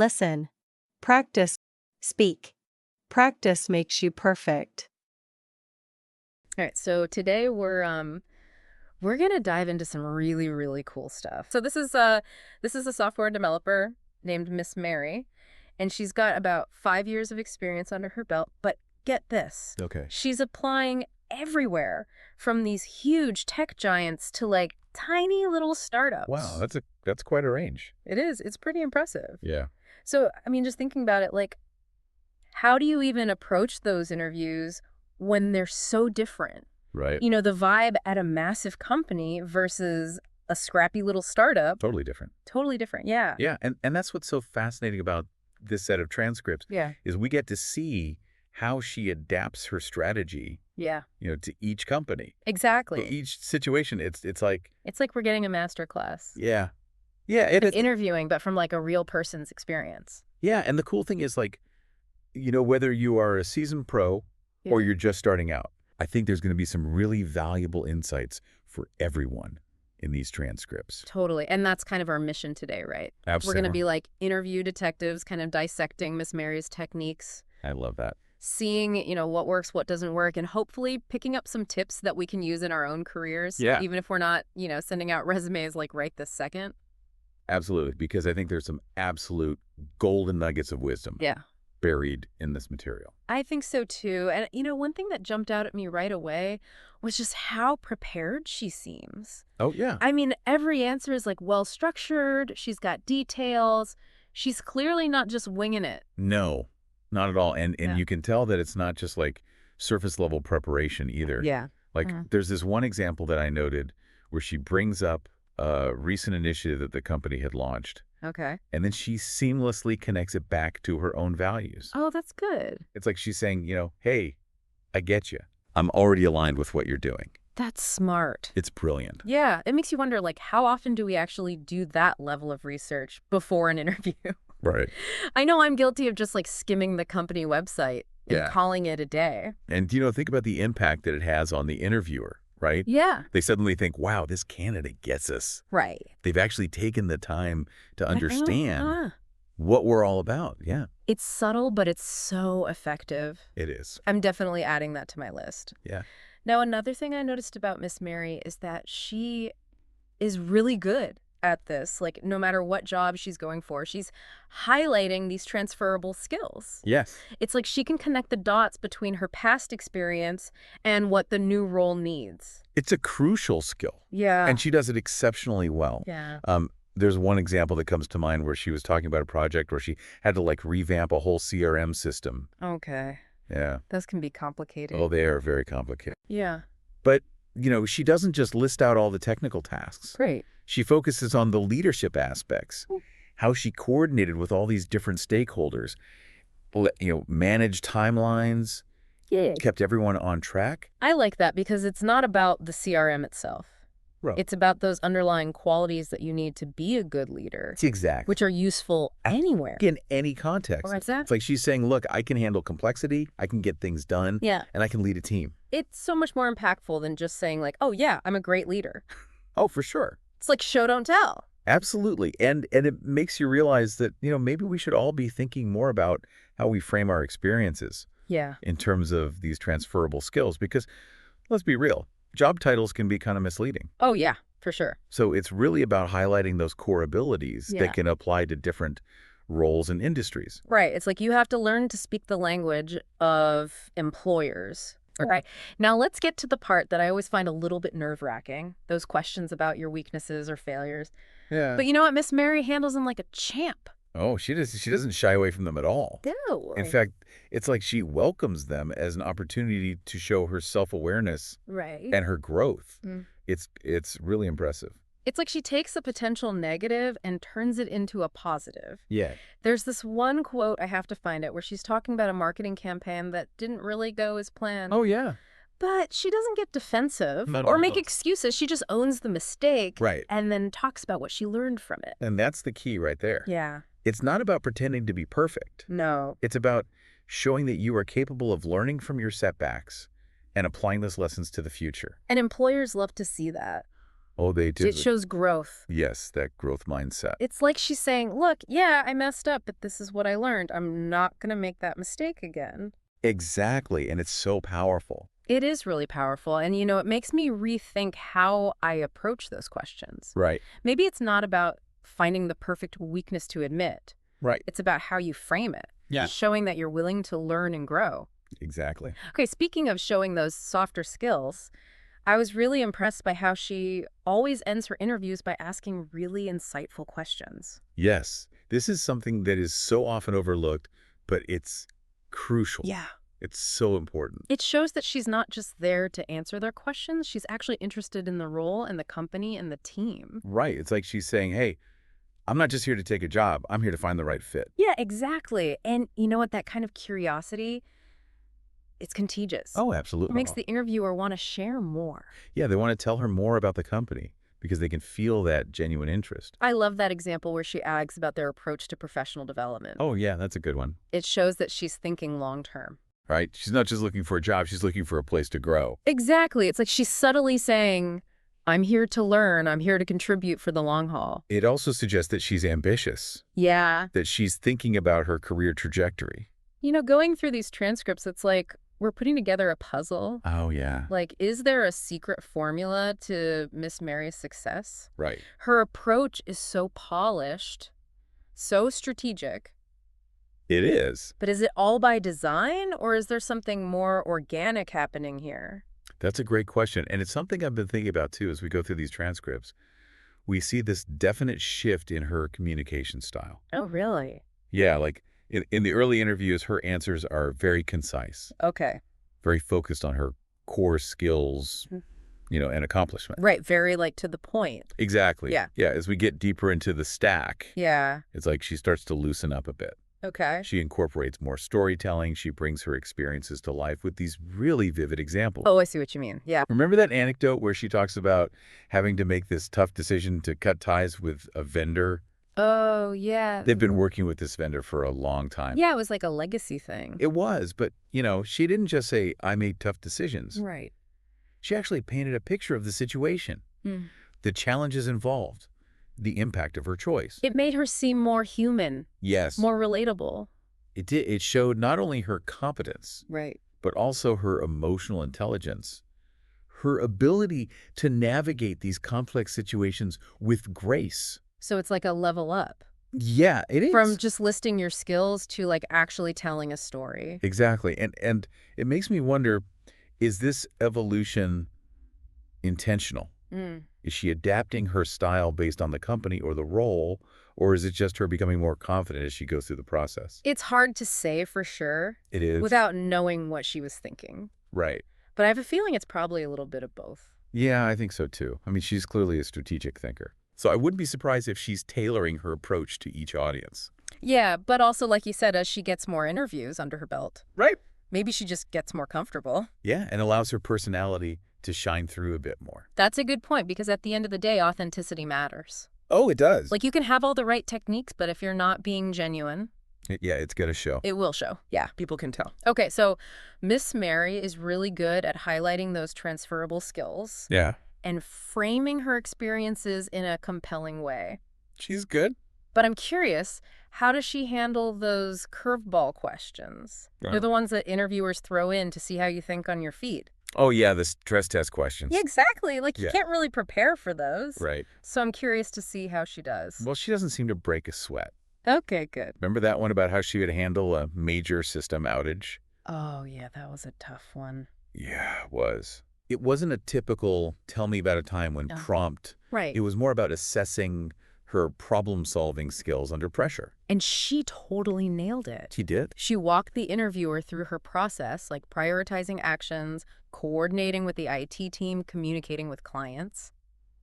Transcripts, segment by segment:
Listen. Practice. Speak. Practice makes you perfect. All right, so today we're gonna dive into some really, really cool stuff. So this is a software developer named Miss Mary, and she's got about 5 years of experience under her belt. But get this, Okay. she's applying everywhere, from these huge tech giants to like tiny little startups. Wow, that's quite a range. It is. It's pretty impressive. Yeah. So, I mean, just thinking about it, like, how do you even approach those interviews when they're so different? Right. You know, the vibe at a massive company versus a scrappy little startup. Totally different. Totally different. Yeah. Yeah, and that's what's so fascinating about this set of transcripts Yeah. is we get to see how she adapts her strategy, Yeah. to each company. So Exactly. each situation, it's like, It's like we're getting a master class. yeah. Yeah, it Like is. interviewing, but from like a real person's experience. Yeah, and the cool thing is like, whether you are a seasoned pro or Yeah. you're just starting out, I think there's going to be some really valuable insights for everyone in these transcripts. Totally. And that's kind of our mission today, right? Absolutely. We're going to be like interview detectives, kind of dissecting Miss Mary's techniques, I love that. seeing, what works, what doesn't work, and hopefully picking up some tips that we can use in our own careers. Yeah. Even if we're not, sending out resumes like right this second. Absolutely, because I think there's some absolute golden nuggets of wisdom Yeah. buried in this material. I think so too. And, one thing that jumped out at me right away was just how prepared she seems. Oh, yeah. I mean, every answer is like well structured. She's got details. She's clearly not just winging it. No, not at all. And Yeah. you can tell that it's not just like surface level preparation either. Yeah. Like Mhm. there's this one example that I noted where she brings up a recent initiative that the company had launched, Okay. and then she seamlessly connects it back to her own values. Oh, that's good. It's like she's saying, hey, I get you. I'm already aligned with what you're doing. That's smart. It's brilliant. Yeah. It makes you wonder, like, how often do we actually do that level of research before an interview? Right. I know I'm guilty of just like skimming the company website and Yeah. calling it a day. And, think about the impact that it has on the interviewer, right? Yeah. They suddenly think, wow, this candidate gets us. Right. They've actually taken the time to I know. understand what we're all about. Yeah, It's subtle, but it's so effective. it is. I'm definitely adding that to my list. Yeah. Now, another thing I noticed about Miss Mary is that she is really good at this. Like, no matter what job she's going for, she's highlighting these transferable skills. Yes. It's like she can connect the dots between her past experience and what the new role needs. It's a crucial skill, Yeah. and she does it exceptionally well. Yeah. There's one example that comes to mind where she was talking about a project where she had to like revamp a whole CRM system. Okay. Yeah. Those can be complicated. Oh, they are very complicated. Yeah. But, she doesn't just list out all the technical tasks. Great. She focuses on the leadership aspects, how she coordinated with all these different stakeholders, managed timelines, Yeah. kept everyone on track. I like that because it's not about the CRM itself. Right. It's about those underlying qualities that you need to be a good leader, Exactly. which are useful anywhere. In any context. Oh, exactly. It's like she's saying, look, I can handle complexity, I can get things done, Yeah. and I can lead a team. It's so much more impactful than just saying like, oh yeah, I'm a great leader. Oh, for sure. It's like show, don't tell. Absolutely. And it makes you realize that, maybe we should all be thinking more about how we frame our experiences Yeah. in terms of these transferable skills. Because let's be real, job titles can be kind of misleading. Oh yeah, for sure. So it's really about highlighting those core abilities Yeah. that can apply to different roles and industries. Right. It's like you have to learn to speak the language of employers. All right. Now let's get to the part that I always find a little bit nerve-wracking, those questions about your weaknesses or failures. Yeah. But you know what? Miss Mary handles them like a champ. Oh, she doesn't shy away from them at all. No. In fact, it's like she welcomes them as an opportunity to show her self-awareness Right. and her growth. Mm. It's really impressive. It's like she takes a potential negative and turns it into a positive. Yeah. There's this one quote, I have to find it, where she's talking about a marketing campaign that didn't really go as planned. Oh, yeah. But she doesn't get defensive No, or no, make no. excuses. She just owns the mistake Right. and then talks about what she learned from it. And that's the key right there. Yeah. It's not about pretending to be perfect. No. It's about showing that you are capable of learning from your setbacks and applying those lessons to the future. And employers love to see that. Oh, they It did. shows growth. Yes, that growth mindset. It's like she's saying, look, yeah, I messed up, but this is what I learned. I'm not going to make that mistake again. Exactly, and it's so powerful. It is really powerful. And, it makes me rethink how I approach those questions. Right. Maybe it's not about finding the perfect weakness to admit. Right. It's about how you frame it. Yeah. Showing that you're willing to learn and grow. Exactly. Okay, speaking of showing those softer skills, I was really impressed by how she always ends her interviews by asking really insightful questions. Yes, this is something that is so often overlooked, but it's crucial. Yeah. It's so important. It shows that she's not just there to answer their questions. She's actually interested in the role and the company and the team. Right. It's like she's saying, hey, I'm not just here to take a job. I'm here to find the right fit. Yeah, exactly. And you know what? That kind of curiosity, it's contagious. Oh, It absolutely. makes the interviewer want to share more. Yeah, they want to tell her more about the company because they can feel that genuine interest. I love that example where she asks about their approach to professional development. Oh, yeah, that's a good one. It shows that she's thinking long term. Right? She's not just looking for a job. She's looking for a place to grow. Exactly. It's like she's subtly saying, I'm here to learn. I'm here to contribute for the long haul. It also suggests that she's ambitious, Yeah. that she's thinking about her career trajectory. Going through these transcripts, it's like we're putting together a puzzle. Oh, yeah. Like, is there a secret formula to Miss Mary's success? Right. Her approach is so polished, so strategic. It is. But is it all by design, or is there something more organic happening here? That's a great question. And it's something I've been thinking about, too, as we go through these transcripts. We see this definite shift in her communication style. Oh, really? Yeah, like in the early interviews, her answers are very concise, Okay. very focused on her core skills, and accomplishment. Right. Very, to the point. Exactly. Yeah. Yeah, as we get deeper into the stack, Yeah. it's like she starts to loosen up a bit. Okay. She incorporates more storytelling. She brings her experiences to life with these really vivid examples. Oh, I see what you mean. Yeah. Remember that anecdote where she talks about having to make this tough decision to cut ties with a vendor? Oh, yeah. They've been working with this vendor for a long time. Yeah, it was like a legacy thing. It was, but, she didn't just say, I made tough decisions. Right. She actually painted a picture of the situation, the challenges involved, the impact of her choice. It made her seem more human. Yes. More relatable. It did. It showed not only her competence, Right. but also her emotional intelligence, her ability to navigate these complex situations with grace. So it's like a level up. Yeah, it is. From just listing your skills to actually telling a story. Exactly. And it makes me wonder, is this evolution intentional? Is she adapting her style based on the company or the role, or is it just her becoming more confident as she goes through the process? It's hard to say for sure. It is. Without knowing what she was thinking. Right. But I have a feeling it's probably a little bit of both. Yeah, I think so too. I mean, she's clearly a strategic thinker. So I wouldn't be surprised if she's tailoring her approach to each audience. Yeah, but also, like you said, as she gets more interviews under her belt. Right. Maybe she just gets more comfortable. Yeah, and allows her personality to shine through a bit more. That's a good point, because at the end of the day, authenticity matters. Oh, it does. You can have all the right techniques, but if you're not being genuine, Yeah, it's going to show. it will show. Yeah, people can tell. Okay, so Miss Mary is really good at highlighting those transferable skills Yeah. and framing her experiences in a compelling way. She's good. But I'm curious, how does she handle those curveball questions? They're the ones that interviewers throw in to see how you think on your feet. Oh, yeah, the stress test questions. Yeah, exactly. You Yeah. can't really prepare for those. Right. So I'm curious to see how she does. Well, she doesn't seem to break a sweat. Okay, good. Remember that one about how she would handle a major system outage? Oh, yeah, that was a tough one. Yeah, it was. It wasn't a typical tell me about a time when prompt. Right. It was more about assessing her problem-solving skills under pressure. And she totally nailed it. She did. She walked the interviewer through her process, prioritizing actions, coordinating with the IT team, communicating with clients.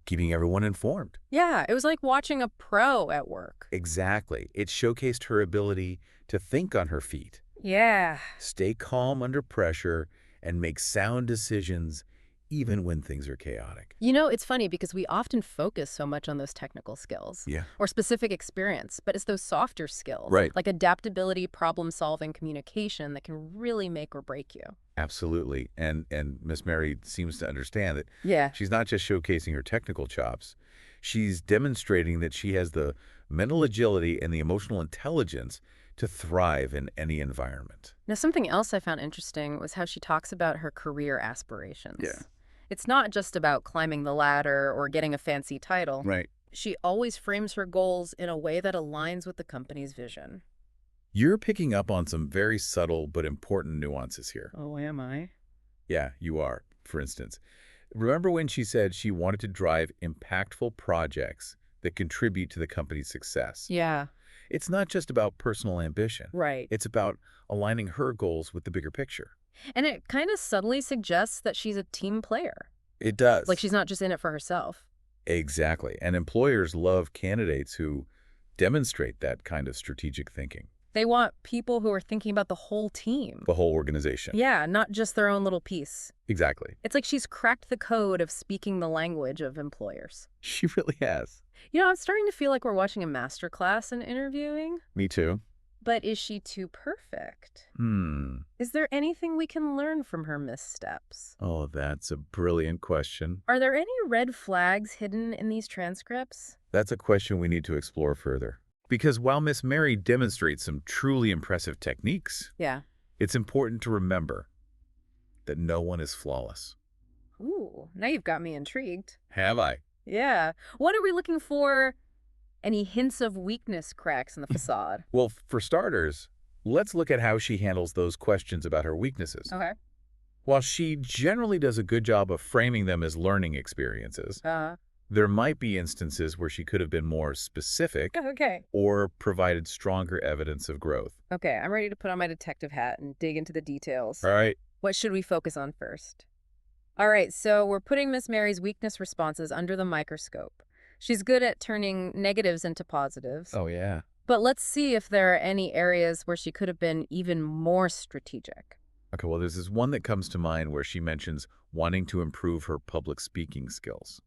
Keeping everyone informed. Yeah, it was like watching a pro at work. Exactly. It showcased her ability to think on her feet, Yeah. stay calm under pressure, and make sound decisions even when things are chaotic. You know, it's funny because we often focus so much on those technical skills Yeah. or specific experience, but it's those softer skills, Right. like adaptability, problem-solving, communication that can really make or break you. Absolutely. And Miss Mary seems to understand that Yeah. she's not just showcasing her technical chops. She's demonstrating that she has the mental agility and the emotional intelligence to thrive in any environment. Now, something else I found interesting was how she talks about her career aspirations. Yeah. It's not just about climbing the ladder or getting a fancy title. Right. She always frames her goals in a way that aligns with the company's vision. You're picking up on some very subtle but important nuances here. Oh, am I? Yeah, you are. For instance, remember when she said she wanted to drive impactful projects that contribute to the company's success? Yeah, It's not just about personal ambition. right. It's about aligning her goals with the bigger picture. And it kind of subtly suggests that she's a team player. It does. Like she's not just in it for herself. Exactly. And employers love candidates who demonstrate that kind of strategic thinking. They want people who are thinking about the whole team. The whole organization. Yeah, not just their own little piece. Exactly. It's like she's cracked the code of speaking the language of employers. She really has. You know, I'm starting to feel like we're watching a masterclass in interviewing. Me too. But is she too perfect? Is there anything we can learn from her missteps? Oh, that's a brilliant question. Are there any red flags hidden in these transcripts? That's a question we need to explore further. Because while Miss Mary demonstrates some truly impressive techniques, Yeah. it's important to remember that no one is flawless. Ooh, now you've got me intrigued. Have I? Yeah. What are we looking for? Any hints of weakness cracks in the facade? Well, for starters, let's look at how she handles those questions about her weaknesses. Okay. While she generally does a good job of framing them as learning experiences, Uh, there might be instances where she could have been more specific okay. or provided stronger evidence of growth. Okay, I'm ready to put on my detective hat and dig into the details. All right. What should we focus on first? All right, so we're putting Miss Mary's weakness responses under the microscope. She's good at turning negatives into positives. Oh, yeah. But let's see if there are any areas where she could have been even more strategic. Okay, well, there's this one that comes to mind where she mentions wanting to improve her public speaking skills.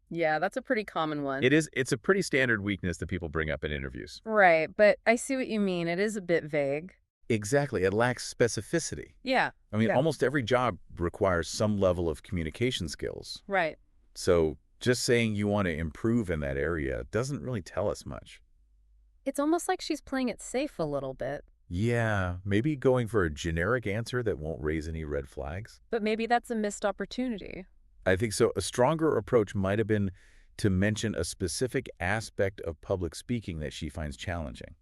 Yeah, that's a pretty common one. It's a pretty standard weakness that people bring up in interviews. Right, but I see what you mean. It is a bit vague. Exactly. It lacks specificity. Yeah. I mean, Yeah. almost every job requires some level of communication skills. Right. So just saying you want to improve in that area doesn't really tell us much. It's almost like she's playing it safe a little bit. Yeah, maybe going for a generic answer that won't raise any red flags. But maybe that's a missed opportunity. I think so. A stronger approach might have been to mention a specific aspect of public speaking that she finds challenging.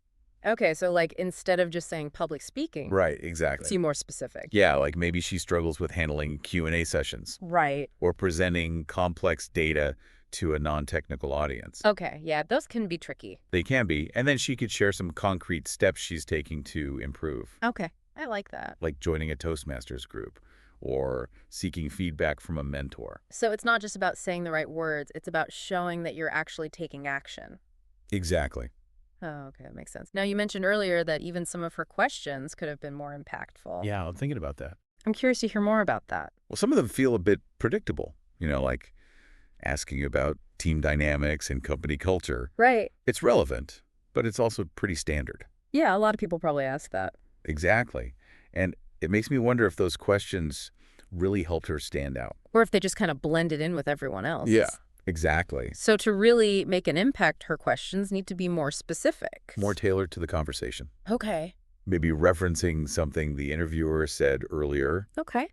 Okay, so like instead of just saying public speaking, Right, exactly. be more specific. Yeah, like maybe she struggles with handling Q&A sessions Right. or presenting complex data to a non-technical audience. Okay, yeah, those can be tricky. They can be. And then she could share some concrete steps she's taking to improve, Okay, I like that. like joining a Toastmasters group or seeking feedback from a mentor. So it's not just about saying the right words, it's about showing that you're actually taking action. Exactly. Oh, okay, that makes sense. Now, you mentioned earlier that even some of her questions could have been more impactful. Yeah, I'm thinking about that. I'm curious to hear more about that. Well, some of them feel a bit predictable, like asking about team dynamics and company culture. Right. It's relevant, but it's also pretty standard. Yeah, a lot of people probably ask that. Exactly. And it makes me wonder if those questions really helped her stand out. Or if they just kind of blended in with everyone else. Yeah, exactly. So to really make an impact, her questions need to be more specific. More tailored to the conversation. Okay. Maybe referencing something the interviewer said earlier, Okay.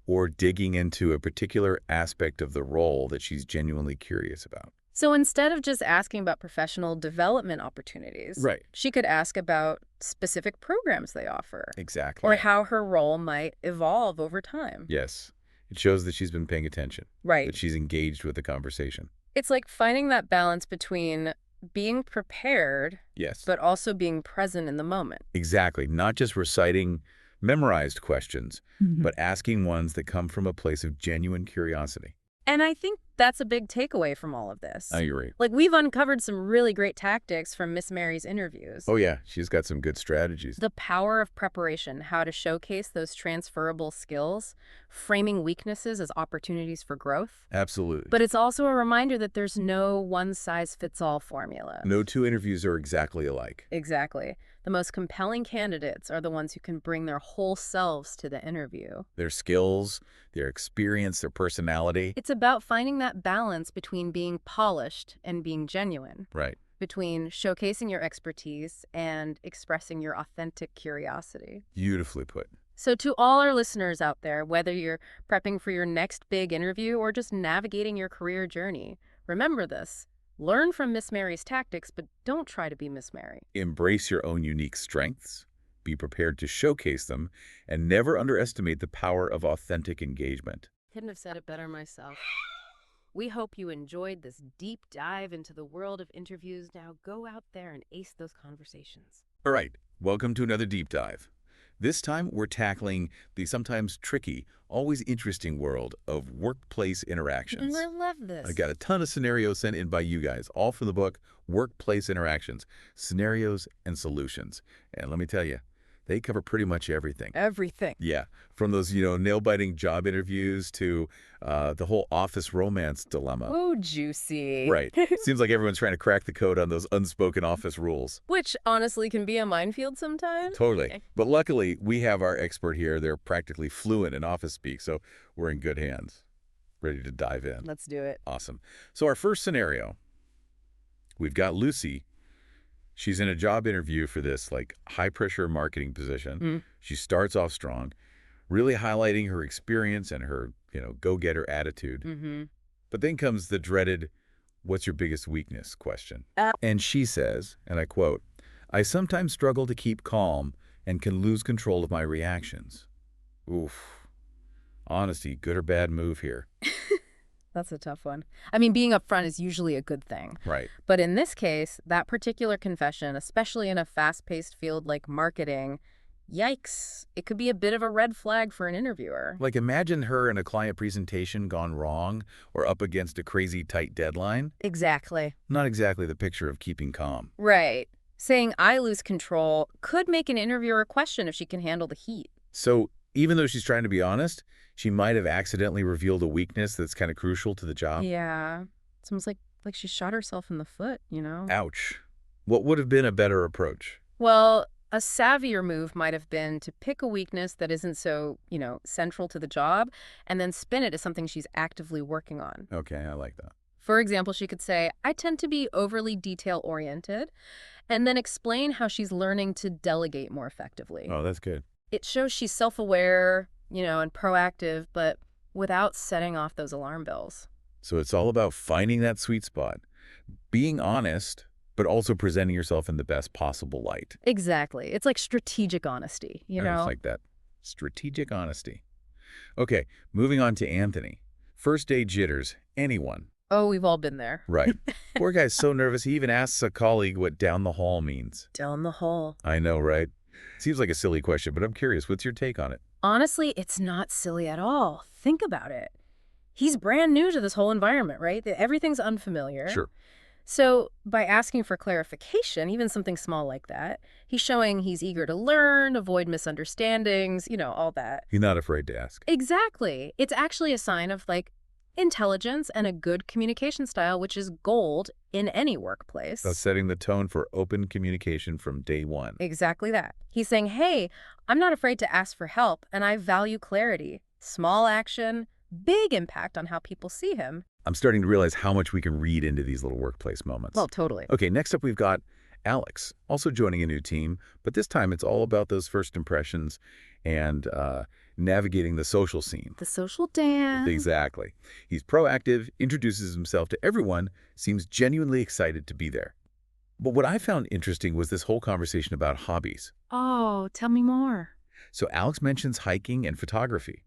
or digging into a particular aspect of the role that she's genuinely curious about. So instead of just asking about professional development opportunities, Right. she could ask about specific programs they offer. Exactly. Or how her role might evolve over time. Yes. It shows that she's been paying attention, Right. that she's engaged with the conversation. It's like finding that balance between being prepared, Yes. but also being present in the moment. Exactly. Not just reciting memorized questions, but asking ones that come from a place of genuine curiosity. And I think that's a big takeaway from all of this. I agree. Like, we've uncovered some really great tactics from Miss Mary's interviews. Oh, yeah. She's got some good strategies. The power of preparation, how to showcase those transferable skills, framing weaknesses as opportunities for growth. Absolutely. But it's also a reminder that there's no one-size-fits-all formula. No two interviews are exactly alike. Exactly. The most compelling candidates are the ones who can bring their whole selves to the interview. Their skills, their experience, their personality. It's about finding that balance between being polished and being genuine. Right. Between showcasing your expertise and expressing your authentic curiosity. Beautifully put. So to all our listeners out there, whether you're prepping for your next big interview or just navigating your career journey, remember this. Learn from Miss Mary's tactics, but don't try to be Miss Mary. Embrace your own unique strengths, be prepared to showcase them, and never underestimate the power of authentic engagement. Couldn't have said it better myself. We hope you enjoyed this deep dive into the world of interviews. Now go out there and ace those conversations. All right, welcome to another deep dive. This time, we're tackling the sometimes tricky, always interesting world of workplace interactions. I love this. I got a ton of scenarios sent in by you guys, all from the book, Workplace Interactions, Scenarios and Solutions. And let me tell you, they cover pretty much everything. Everything. Yeah, from those, nail-biting job interviews to the whole office romance dilemma. Oh, juicy. Right. Seems like everyone's trying to crack the code on those unspoken office rules. Which honestly can be a minefield sometimes. Totally. Okay. But luckily, we have our expert here. They're practically fluent in office speak, so we're in good hands. Ready to dive in. Let's do it. Awesome. So our first scenario, we've got Lucy. She's in a job interview for this high-pressure marketing position. She starts off strong, really highlighting her experience and her, go-getter attitude. But then comes the dreaded, what's your biggest weakness question. And she says, and I quote, I sometimes struggle to keep calm and can lose control of my reactions. Oof. Honesty, good or bad move here. That's a tough one. I mean, being upfront is usually a good thing. Right. But in this case, that particular confession, especially in a fast-paced field like marketing, yikes, it could be a bit of a red flag for an interviewer. Like, imagine her in a client presentation gone wrong or up against a crazy tight deadline. Exactly. Not exactly the picture of keeping calm. Right. Saying I lose control could make an interviewer question if she can handle the heat. So even though she's trying to be honest, she might have accidentally revealed a weakness that's kind of crucial to the job. Yeah. It's almost like she shot herself in the foot, Ouch. What would have been a better approach? Well, a savvier move might have been to pick a weakness that isn't so, central to the job and then spin it as something she's actively working on. Okay, I like that. For example, she could say, I tend to be overly detail-oriented, and then explain how she's learning to delegate more effectively. Oh, that's good. It shows she's self-aware, and proactive, but without setting off those alarm bells. So it's all about finding that sweet spot, being honest, but also presenting yourself in the best possible light. Exactly. It's like strategic honesty, I just like that. Strategic honesty. Okay, moving on to Anthony. First day jitters. Anyone. Oh, we've all been there. Right. Poor guy's so nervous, he even asks a colleague what down the hall means. Down the hall. I know, right? Seems like a silly question, but I'm curious. What's your take on it? Honestly, it's not silly at all. Think about it. He's brand new to this whole environment, right? Everything's unfamiliar. Sure. So by asking for clarification, even something small like that, he's showing he's eager to learn, avoid misunderstandings, all that. He's not afraid to ask. Exactly. It's actually a sign of intelligence and a good communication style, which is gold in any workplace. That's setting the tone for open communication from day one. Exactly that. He's saying, hey, I'm not afraid to ask for help, and I value clarity. Small action, big impact on how people see him. I'm starting to realize how much we can read into these little workplace moments. Well, totally. Okay, next up we've got Alex, also joining a new team, but this time it's all about those first impressions and navigating the social scene. The social dance. Exactly. He's proactive, introduces himself to everyone, seems genuinely excited to be there. But what I found interesting was this whole conversation about hobbies. Oh, tell me more. So Alex mentions hiking and photography.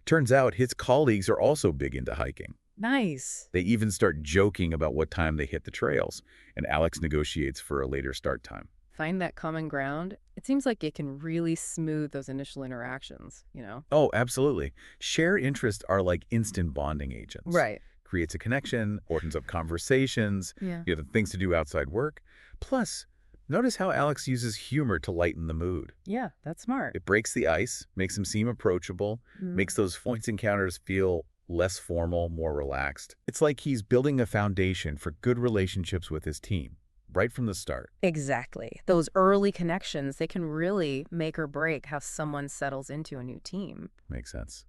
Turns out his colleagues are also big into hiking. Nice. They even start joking about what time they hit the trails, and Alex negotiates for a later start time. Find that common ground. It seems like it can really smooth those initial interactions, Oh, absolutely. Shared interests are like instant bonding agents. Right. creates a connection, opens up conversations, Yeah. the things to do outside work. Plus, notice how Alex uses humor to lighten the mood. Yeah, that's smart. It breaks the ice, makes him seem approachable, makes those points encounters feel less formal, more relaxed. It's like he's building a foundation for good relationships with his team, right from the start. Exactly. Those early connections, they can really make or break how someone settles into a new team. Makes sense.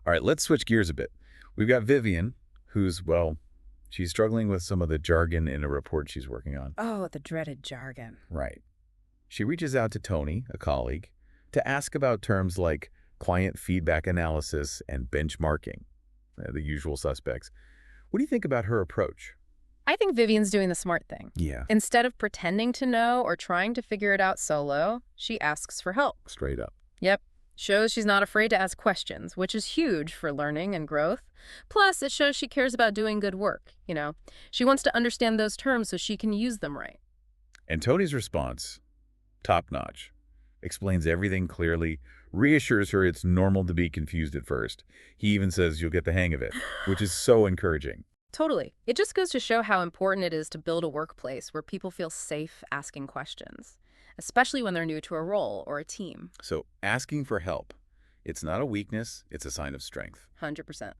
All right, let's switch gears a bit. We've got Vivian, who's, well, she's struggling with some of the jargon in a report she's working on. Oh, the dreaded jargon. Right. She reaches out to Tony, a colleague, to ask about terms like client feedback analysis and benchmarking, the usual suspects. What do you think about her approach? I think Vivian's doing the smart thing. Yeah. Instead of pretending to know or trying to figure it out solo, she asks for help. Straight up. Yep. Shows she's not afraid to ask questions, which is huge for learning and growth. Plus, it shows she cares about doing good work, She wants to understand those terms so she can use them right. And Tony's response, top-notch, explains everything clearly, reassures her it's normal to be confused at first. He even says you'll get the hang of it, which is so encouraging. Totally. It just goes to show how important it is to build a workplace where people feel safe asking questions, especially when they're new to a role or a team. So asking for help, it's not a weakness, it's a sign of strength. 100%.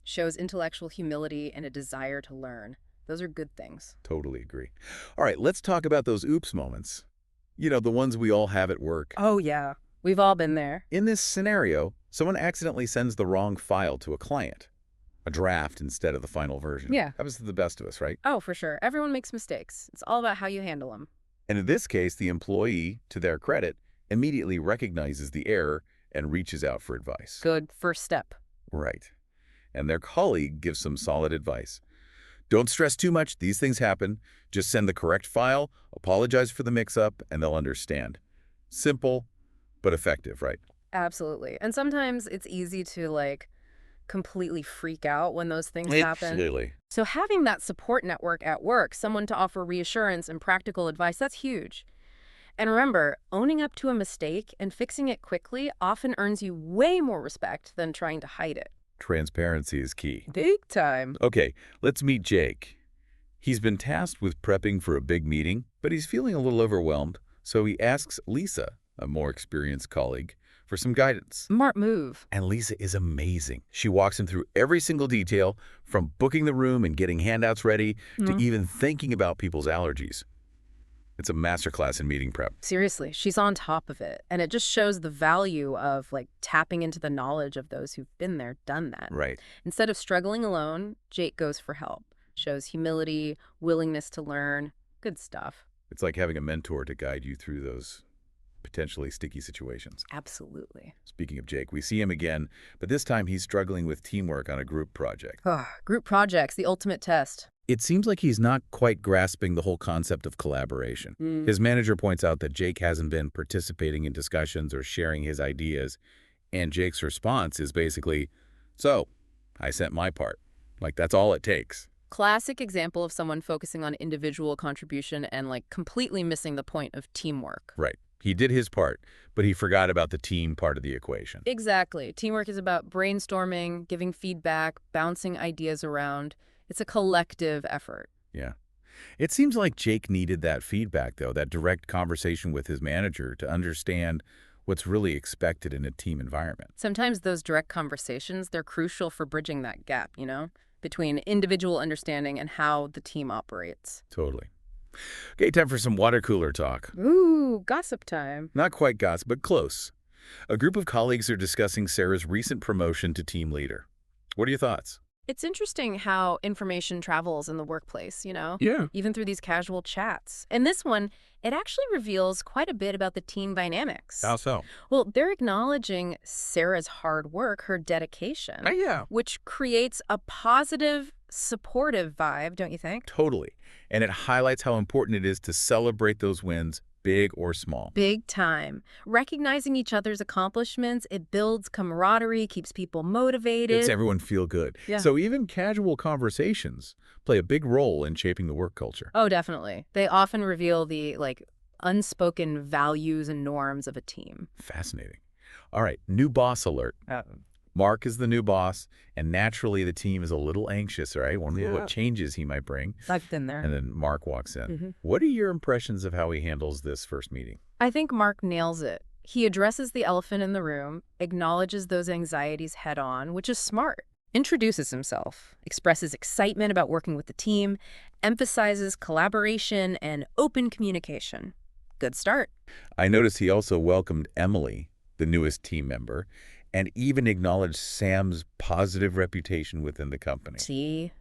Shows intellectual humility and a desire to learn. Those are good things. Totally agree. All right, let's talk about those oops moments. The ones we all have at work. Oh, yeah. We've all been there. In this scenario, someone accidentally sends the wrong file to a client. A draft instead of the final version. Yeah. Happens to the best of us, right? Oh, for sure. Everyone makes mistakes. It's all about how you handle them. And in this case, the employee, to their credit, immediately recognizes the error and reaches out for advice. Good first step. Right. And their colleague gives some solid advice. Don't stress too much. These things happen. Just send the correct file, apologize for the mix-up, and they'll understand. Simple, but effective, right? Absolutely. And sometimes it's easy to, completely freak out when those things happen. Absolutely. So having that support network at work, someone to offer reassurance and practical advice, that's huge. And remember, owning up to a mistake and fixing it quickly often earns you way more respect than trying to hide it. Transparency is key. Big time. Okay, let's meet Jake. He's been tasked with prepping for a big meeting, but he's feeling a little overwhelmed, so he asks Lisa, a more experienced colleague, for some guidance. Smart move. And Lisa is amazing. She walks him through every single detail, from booking the room and getting handouts ready to even thinking about people's allergies. It's a masterclass in meeting prep. Seriously, she's on top of it. And it just shows the value of tapping into the knowledge of those who've been there, done that. Right. Instead of struggling alone, Jake goes for help. Shows humility, willingness to learn. Good stuff. It's like having a mentor to guide you through those potentially sticky situations. Absolutely. Speaking of Jake, we see him again, but this time he's struggling with teamwork on a group project. Group projects, the ultimate test. It seems like he's not quite grasping the whole concept of collaboration. His manager points out that Jake hasn't been participating in discussions or sharing his ideas, and Jake's response is basically, so, I sent my part. That's all it takes. Classic example of someone focusing on individual contribution and completely missing the point of teamwork. Right. He did his part, but he forgot about the team part of the equation. Exactly. Teamwork is about brainstorming, giving feedback, bouncing ideas around. It's a collective effort. Yeah. It seems like Jake needed that feedback, though, that direct conversation with his manager to understand what's really expected in a team environment. Sometimes those direct conversations, they're crucial for bridging that gap, between individual understanding and how the team operates. Totally. Okay, time for some water cooler talk. Ooh, gossip time. Not quite gossip, but close. A group of colleagues are discussing Sarah's recent promotion to team leader. What are your thoughts? It's interesting how information travels in the workplace, Yeah. even through these casual chats. And this one, it actually reveals quite a bit about the team dynamics. How so? Well, they're acknowledging Sarah's hard work, her dedication, Yeah. which creates a positive, supportive vibe, don't you think? Totally. And it highlights how important it is to celebrate those wins, big or small. Big time. Recognizing each other's accomplishments, it builds camaraderie, keeps people motivated. Makes everyone feel good. Yeah. So even casual conversations play a big role in shaping the work culture. Oh, definitely. They often reveal the, unspoken values and norms of a team. Fascinating. All right, new boss alert. Mark is the new boss, and naturally the team is a little anxious, right? Wondering what changes he might bring. Sucked in there. And then Mark walks in. What are your impressions of how he handles this first meeting? I think Mark nails it. He addresses the elephant in the room, acknowledges those anxieties head on, which is smart. Introduces himself, expresses excitement about working with the team, emphasizes collaboration and open communication. Good start. I noticed he also welcomed Emily, the newest team member, and even acknowledged Sam's positive reputation within the company. See?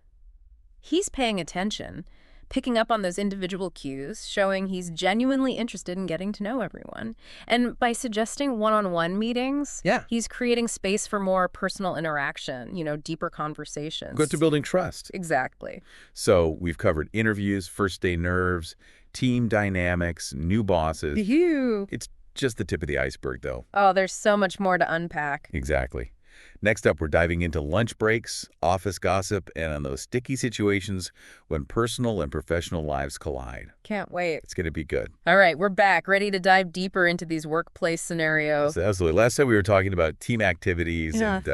He's paying attention, picking up on those individual cues, showing he's genuinely interested in getting to know everyone. And by suggesting one-on-one meetings, he's creating space for more personal interaction, deeper conversations. Good to building trust. Exactly. So we've covered interviews, first-day nerves, team dynamics, new bosses. It's just the tip of the iceberg, though. Oh, there's so much more to unpack. Exactly. Next up, we're diving into lunch breaks, office gossip, and on those sticky situations when personal and professional lives collide. Can't wait. It's going to be good. All right, we're back, ready to dive deeper into these workplace scenarios. Absolutely. Last time we were talking about team activities and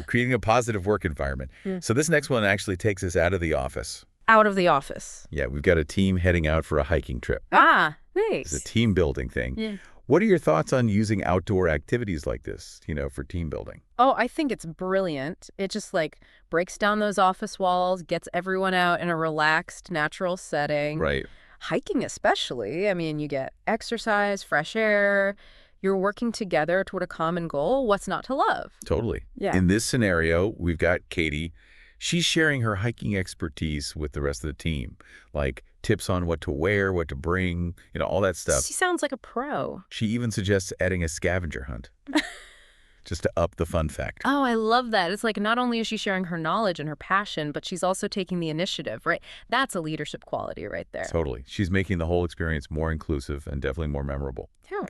creating a positive work environment. So this next one actually takes us out of the office. Out of the office. Yeah, we've got a team heading out for a hiking trip. Ah, nice. It's a team building thing. Yeah. What are your thoughts on using outdoor activities like this, for team building? Oh, I think it's brilliant. It just breaks down those office walls, gets everyone out in a relaxed, natural setting. Right. Hiking especially. I mean, you get exercise, fresh air. You're working together toward a common goal. What's not to love? Totally. Yeah. In this scenario, we've got Katie. She's sharing her hiking expertise with the rest of the team, like tips on what to wear, what to bring, all that stuff. She sounds like a pro. She even suggests adding a scavenger hunt just to up the fun factor. Oh, I love that. It's not only is she sharing her knowledge and her passion, but she's also taking the initiative, right? That's a leadership quality right there. Totally. She's making the whole experience more inclusive and definitely more memorable. Yeah.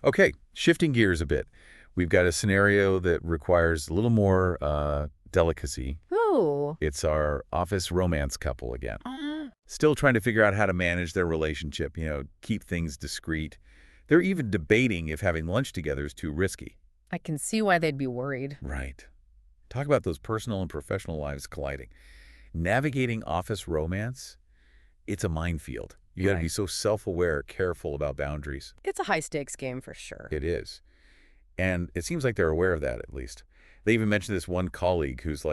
Okay, shifting gears a bit. We've got a scenario that requires a little more delicacy. Ooh. It's our office romance couple again. Still trying to figure out how to manage their relationship, keep things discreet. They're even debating if having lunch together is too risky. I can see why they'd be worried. Right. Talk about those personal and professional lives colliding. Navigating office romance, it's a minefield. You got to be so self-aware, careful about boundaries. It's a high-stakes game for sure. It is. And it seems like they're aware of that, at least. They even mentioned this one colleague who's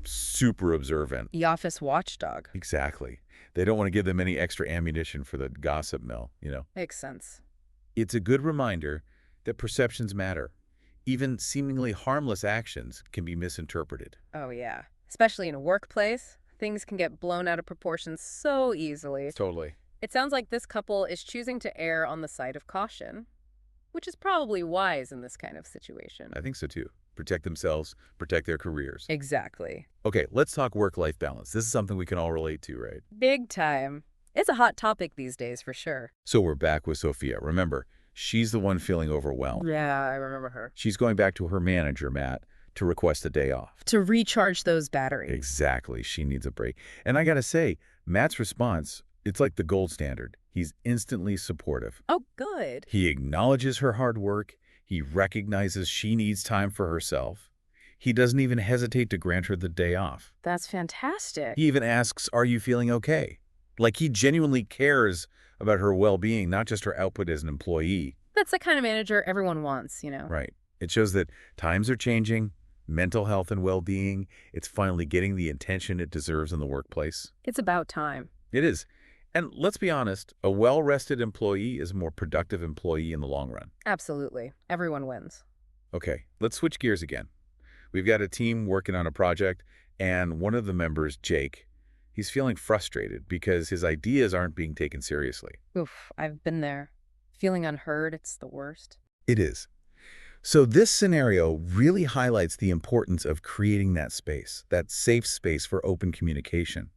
super observant. The office watchdog. Exactly. They don't want to give them any extra ammunition for the gossip mill, Makes sense. It's a good reminder that perceptions matter. Even seemingly harmless actions can be misinterpreted. Oh, yeah. Especially in a workplace, things can get blown out of proportion so easily. Totally. It sounds like this couple is choosing to err on the side of caution, which is probably wise in this kind of situation. I think so, too. Protect themselves, protect their careers. Exactly. Okay, let's talk work-life balance. This is something we can all relate to, right? Big time. It's a hot topic these days for sure. So we're back with Sophia. Remember, she's the one feeling overwhelmed. Yeah, I remember her. She's going back to her manager, Matt, to request a day off. To recharge those batteries. Exactly. She needs a break. And I got to say, Matt's response, it's like the gold standard. He's instantly supportive. Oh, good. He acknowledges her hard work. He recognizes she needs time for herself. He doesn't even hesitate to grant her the day off. That's fantastic. He even asks, are you feeling okay? Like he genuinely cares about her well-being, not just her output as an employee. That's the kind of manager everyone wants, Right. It shows that times are changing, mental health and well-being, it's finally getting the attention it deserves in the workplace. It's about time. It is. And let's be honest, a well-rested employee is a more productive employee in the long run. Absolutely. Everyone wins. Okay, let's switch gears again. We've got a team working on a project, and one of the members, Jake, he's feeling frustrated because his ideas aren't being taken seriously. Oof, I've been there. Feeling unheard, it's the worst. It is. So this scenario really highlights the importance of creating that space, that safe space for open communication,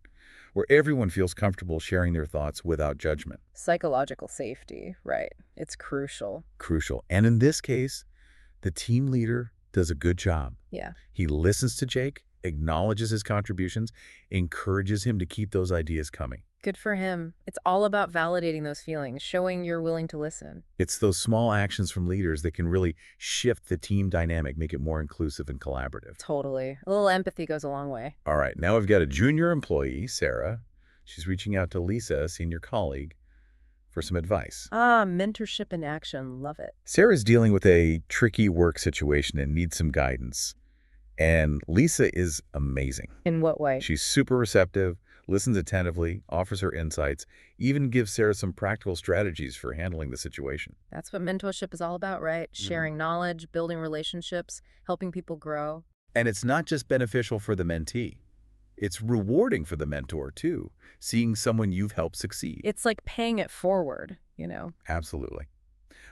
where everyone feels comfortable sharing their thoughts without judgment. Psychological safety, right. It's crucial. Crucial. And in this case, the team leader does a good job. Yeah. He listens to Jake, acknowledges his contributions, encourages him to keep those ideas coming. Good for him. It's all about validating those feelings, showing you're willing to listen. It's those small actions from leaders that can really shift the team dynamic, make it more inclusive and collaborative. Totally. A little empathy goes a long way. All right, now we've got a junior employee, Sarah. She's reaching out to Lisa, a senior colleague, for some advice. Mentorship in action. Love it. Sarah's dealing with a tricky work situation and needs some guidance. And Lisa is amazing. In what way? She's super receptive, listens attentively, offers her insights, even gives Sarah some practical strategies for handling the situation. That's what mentorship is all about, right? Sharing knowledge, building relationships, helping people grow. And it's not just beneficial for the mentee. It's rewarding for the mentor, too, seeing someone you've helped succeed. It's like paying it forward, you know? Absolutely.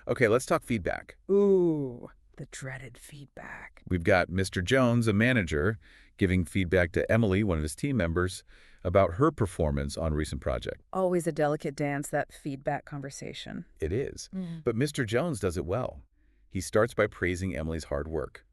Okay, let's talk feedback. Ooh, the dreaded feedback. We've got Mr. Jones, a manager, giving feedback to Emily, one of his team members, about her performance on a recent project. Always a delicate dance, that feedback conversation. It is. But Mr. Jones does it well. He starts by praising Emily's hard work,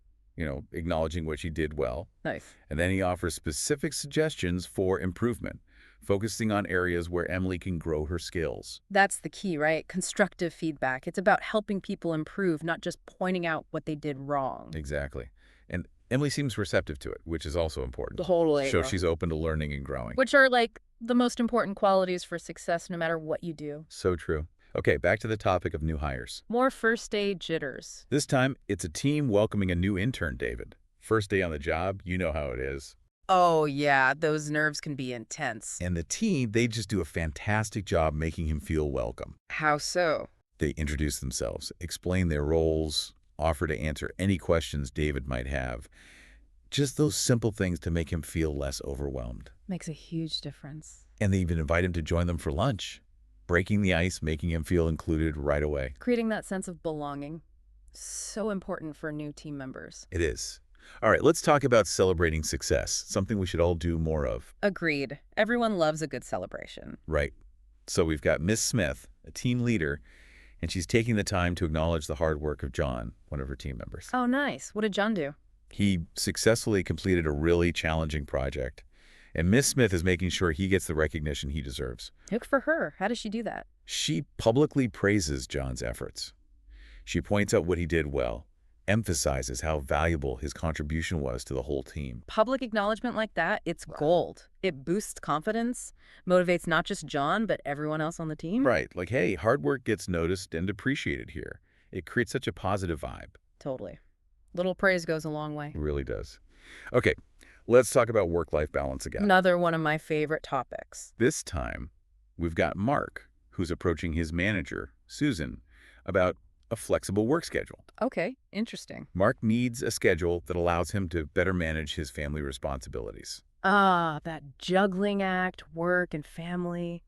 acknowledging what she did well. Nice. And then he offers specific suggestions for improvement, focusing on areas where Emily can grow her skills. That's the key, right? Constructive feedback. It's about helping people improve, not just pointing out what they did wrong. Exactly. And Emily seems receptive to it, which is also important. Totally. So she's open to learning and growing. Which are like the most important qualities for success no matter what you do. So true. Okay, back to the topic of new hires. More first day jitters. This time, it's a team welcoming a new intern, David. First day on the job, you know how it is. Oh, yeah, those nerves can be intense. And the team, they just do a fantastic job making him feel welcome. How so? They introduce themselves, explain their roles, offer to answer any questions David might have. Just those simple things to make him feel less overwhelmed. Makes a huge difference. And they even invite him to join them for lunch, breaking the ice, making him feel included right away. Creating that sense of belonging. So important for new team members. It is. All right, let's talk about celebrating success, something we should all do more of. Agreed. Everyone loves a good celebration. Right. So we've got Miss Smith, a team leader, and she's taking the time to acknowledge the hard work of John, one of her team members. Oh, nice. What did John do? He successfully completed a really challenging project, and Miss Smith is making sure he gets the recognition he deserves. Good for her. How does she do that? She publicly praises John's efforts. She points out what he did well, emphasizes how valuable his contribution was to the whole team. Public acknowledgement like that, it's gold. It boosts confidence, motivates not just John, but everyone else on the team. Right, like, hey, hard work gets noticed and appreciated here. It creates such a positive vibe. Totally. Little praise goes a long way. It really does. Okay, let's talk about work-life balance again. Another one of my favorite topics. This time, we've got Mark, who's approaching his manager, Susan, about a flexible work schedule. Okay, interesting. Mark needs a schedule that allows him to better manage his family responsibilities. That juggling act, work and family.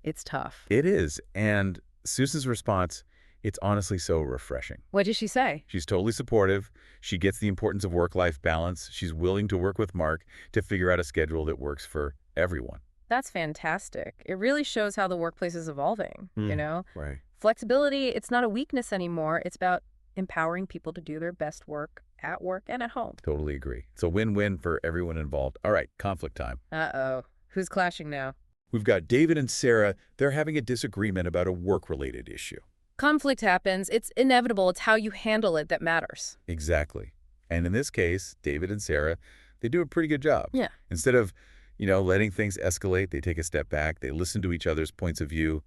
It's tough. It is, and Susan's response, it's honestly so refreshing. What did she say? She's totally supportive. She gets the importance of work-life balance. She's willing to work with Mark to figure out a schedule that works for everyone. That's fantastic. It really shows how the workplace is evolving, you know? Right. Flexibility, it's not a weakness anymore. It's about empowering people to do their best work at work and at home. Totally agree. It's a win-win for everyone involved. All right, conflict time. Uh-oh. Who's clashing now? We've got David and Sarah. They're having a disagreement about a work-related issue. Conflict happens. It's inevitable. It's how you handle it that matters. Exactly. And in this case, David and Sarah, they do a pretty good job. Yeah. Instead of, letting things escalate, they take a step back, they listen to each other's points of view,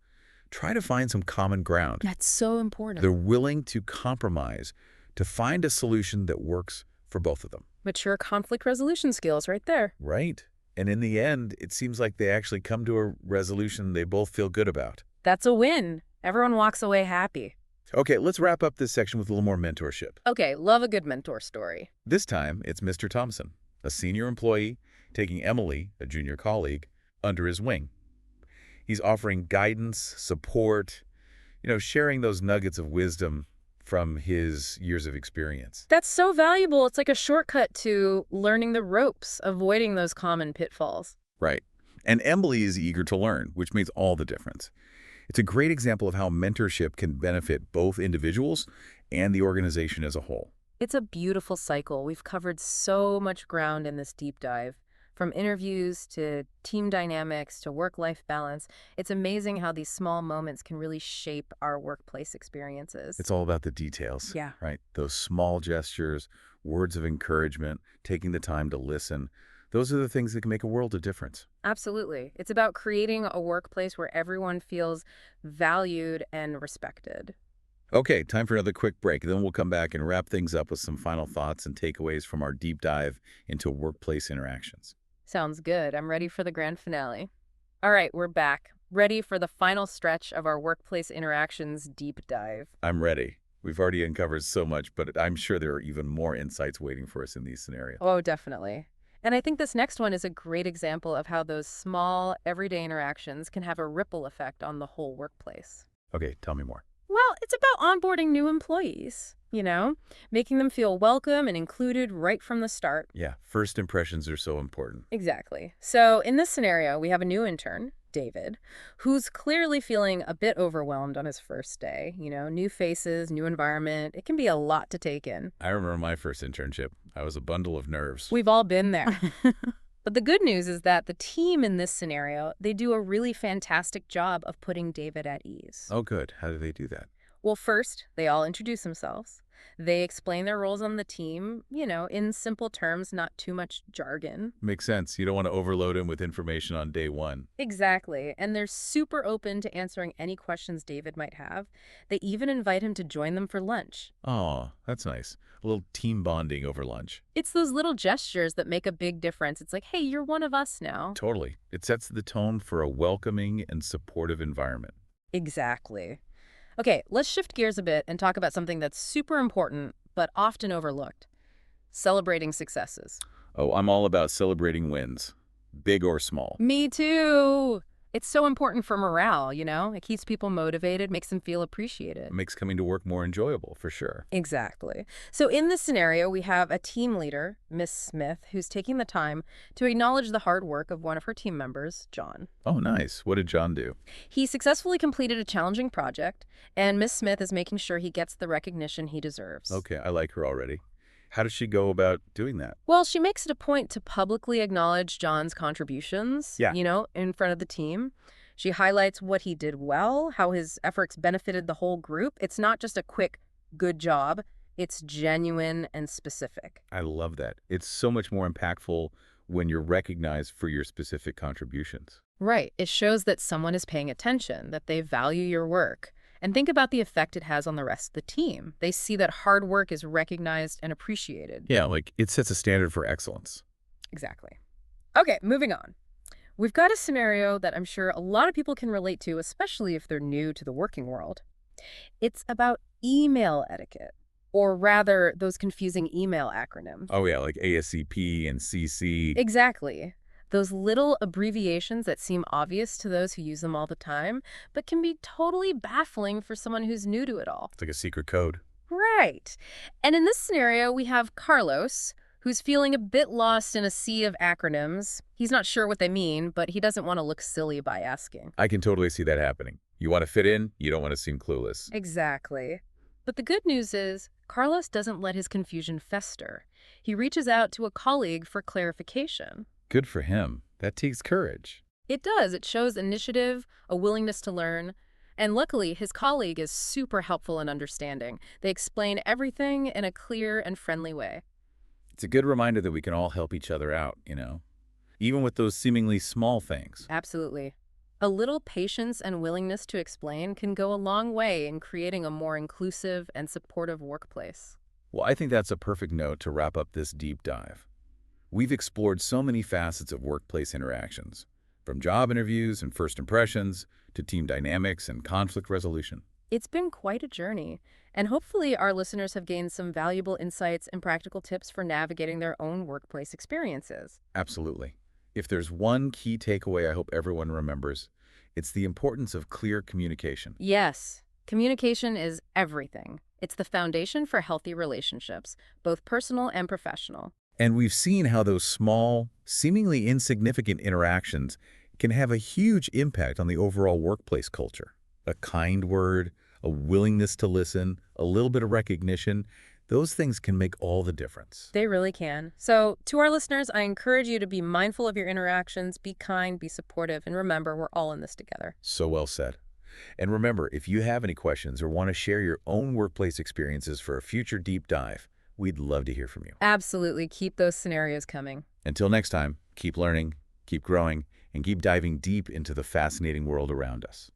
try to find some common ground. That's so important. They're willing to compromise to find a solution that works for both of them. Mature conflict resolution skills right there. Right. And in the end, it seems like they actually come to a resolution they both feel good about. That's a win. Everyone walks away happy. Okay, let's wrap up this section with a little more mentorship. Okay, love a good mentor story. This time, it's Mr. Thompson, a senior employee, taking Emily, a junior colleague, under his wing. He's offering guidance, support, sharing those nuggets of wisdom from his years of experience. That's so valuable. It's like a shortcut to learning the ropes, avoiding those common pitfalls. Right. And Emily is eager to learn, which makes all the difference. It's a great example of how mentorship can benefit both individuals and the organization as a whole. It's a beautiful cycle. We've covered so much ground in this deep dive. From interviews to team dynamics to work-life balance, it's amazing how these small moments can really shape our workplace experiences. It's all about the details, Yeah. right? Those small gestures, words of encouragement, taking the time to listen. Those are the things that can make a world of difference. Absolutely. It's about creating a workplace where everyone feels valued and respected. Okay, time for another quick break. Then we'll come back and wrap things up with some final thoughts and takeaways from our deep dive into workplace interactions. Sounds good. I'm ready for the grand finale. All right, we're back. Ready for the final stretch of our workplace interactions deep dive. I'm ready. We've already uncovered so much, but I'm sure there are even more insights waiting for us in these scenarios. Oh, definitely. And I think this next one is a great example of how those small, everyday interactions can have a ripple effect on the whole workplace. Okay, tell me more. Well, it's about onboarding new employees, making them feel welcome and included right from the start. Yeah, first impressions are so important. Exactly. So in this scenario, we have a new intern, David, who's clearly feeling a bit overwhelmed on his first day. New faces, new environment. It can be a lot to take in. I remember my first internship. I was a bundle of nerves. We've all been there. But the good news is that the team in this scenario, they do a really fantastic job of putting David at ease. Oh, good. How do they do that? Well, first, they all introduce themselves. They explain their roles on the team, in simple terms, not too much jargon. Makes sense. You don't want to overload him with information on day one. Exactly. And they're super open to answering any questions David might have. They even invite him to join them for lunch. Oh, that's nice. A little team bonding over lunch. It's those little gestures that make a big difference. It's like, hey, you're one of us now. Totally. It sets the tone for a welcoming and supportive environment. Exactly. Okay, let's shift gears a bit and talk about something that's super important but often overlooked. Celebrating successes. Oh, I'm all about celebrating wins, big or small. Me too. It's so important for morale, It keeps people motivated, makes them feel appreciated. It makes coming to work more enjoyable, for sure. Exactly. So in this scenario, we have a team leader, Miss Smith, who's taking the time to acknowledge the hard work of one of her team members, John. Oh, nice. What did John do? He successfully completed a challenging project, and Miss Smith is making sure he gets the recognition he deserves. Okay, I like her already. How does she go about doing that? Well, she makes it a point to publicly acknowledge John's contributions, Yeah. In front of the team. She highlights what he did well, how his efforts benefited the whole group. It's not just a quick, good job. It's genuine and specific. I love that. It's so much more impactful when you're recognized for your specific contributions. Right. It shows that someone is paying attention, that they value your work. And think about the effect it has on the rest of the team. They see that hard work is recognized and appreciated. Yeah, like it sets a standard for excellence. Exactly. Okay, moving on. We've got a scenario that I'm sure a lot of people can relate to, especially if they're new to the working world. It's about email etiquette, or rather, those confusing email acronyms. Oh yeah, like ASCP and CC. Exactly. Those little abbreviations that seem obvious to those who use them all the time, but can be totally baffling for someone who's new to it all. It's like a secret code. Right. And in this scenario, we have Carlos, who's feeling a bit lost in a sea of acronyms. He's not sure what they mean, but he doesn't want to look silly by asking. I can totally see that happening. You want to fit in, you don't want to seem clueless. Exactly. But the good news is, Carlos doesn't let his confusion fester. He reaches out to a colleague for clarification. Good for him. That takes courage. It does. It shows initiative, a willingness to learn. And luckily, his colleague is super helpful and understanding. They explain everything in a clear and friendly way. It's a good reminder that we can all help each other out, even with those seemingly small things. Absolutely. A little patience and willingness to explain can go a long way in creating a more inclusive and supportive workplace. Well, I think that's a perfect note to wrap up this deep dive. We've explored so many facets of workplace interactions, from job interviews and first impressions to team dynamics and conflict resolution. It's been quite a journey, and hopefully our listeners have gained some valuable insights and practical tips for navigating their own workplace experiences. Absolutely. If there's one key takeaway I hope everyone remembers, it's the importance of clear communication. Yes, communication is everything. It's the foundation for healthy relationships, both personal and professional. And we've seen how those small, seemingly insignificant interactions can have a huge impact on the overall workplace culture. A kind word, a willingness to listen, a little bit of recognition, Those things can make all the difference. They really can. So, to our listeners, I encourage you to be mindful of your interactions, be kind, be supportive, and remember, we're all in this together. So well said. And remember, if you have any questions or want to share your own workplace experiences for a future deep dive, we'd love to hear from you. Absolutely. Keep those scenarios coming. Until next time, keep learning, keep growing, and keep diving deep into the fascinating world around us.